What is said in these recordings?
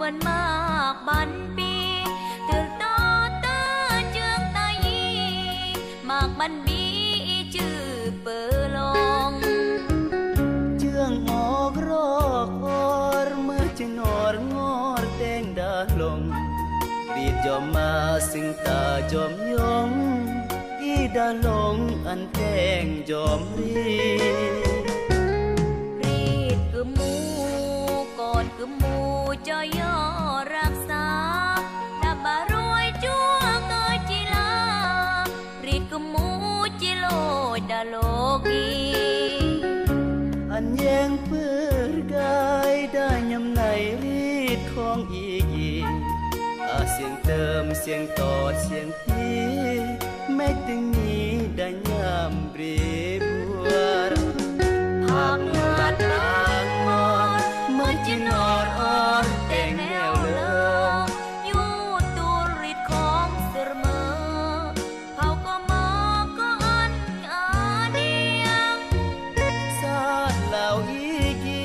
วันมากบันปีตึกต่อเตอเจืองไตมากบันบีชื่อเปิดลงเจืองออกรอกออเมื่อจะนอดงอดแดงดาลงรีดยอมมาสิงตาจอมยงอีดาลงอันแดงจอมรีดคือหมูก่อนคือหมูจะย่อรักษาดับบารวยจัวเกยจิลารีดคือหมูจิโลดาโลกีอันแยงเปื้อนกายได้ยำในรีดของอีกีเสียงเติมเสียงตอดเสียงพีแม้ตึงนี้ได้ยำรีบัวผักลัดบางมอนเมื่อจินอดอ่อนแต่งแนวเลออยู่ตัวรีดของเสมอเขาก็มาก็อันเดียงซาดเหล่าอีกี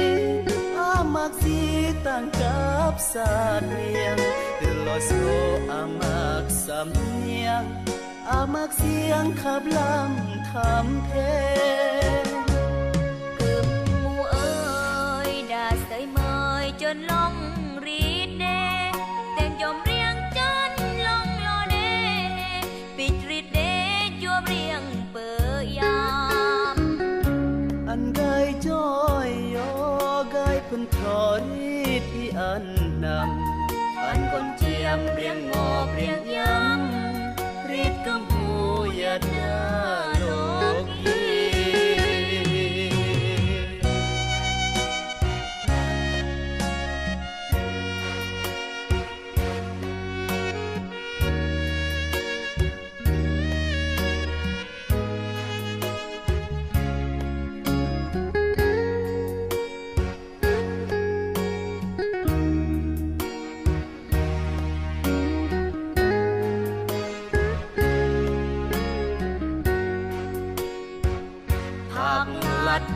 มักสีตั้งกับสาดเรียงลอสโลมักสำเนียงมักเสียงขับลำทำเพลงกึมหมูเอ้ยดาใส่เมยจนลองรีดเดแต่งยอมเรียงจนลองรอเดปิดรีดเดจัวเรียงเปิดยามอันไกจ้อยยอไกพันทอรีดที่อันนำอันคนเจียมเรียงงอบเรียงย้ำรีดกำพูยัดยาโลกี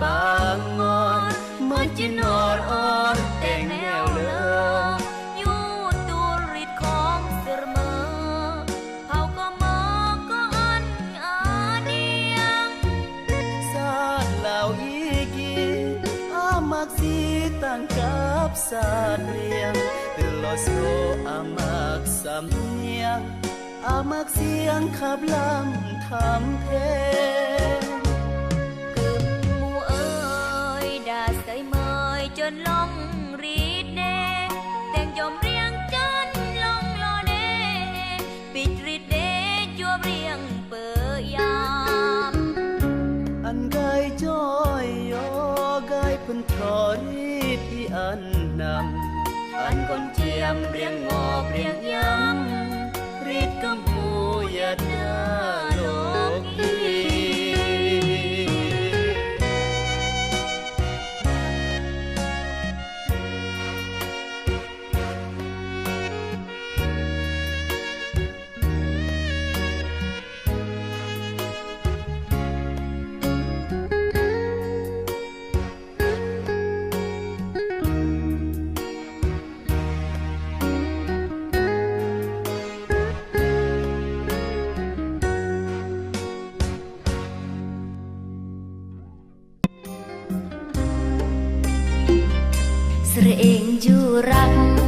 บางงอนเมื่อจินอดอ่อนแต่งแนวเลออยู่ตัวรีดของเสมอเขาก็มาก็อันเดียงซาดเหล่าอีกีมักสีตั้งกับสาดเรียงตลอดโซมักสำเนียงมักเสียงขับลำทำเพลงใส่เมยจนลองรีดเดแต่งยอมเรียงจนลองรอเดปิดรีดเดจัวเรียงเปิดยามอันไกจ้อยยอไกพันทอรีดที่อันนำอันคนเจียมเรียงงอบเรียงย้ำรีดกำพูยัดยาโลกีเสรเองจูรัก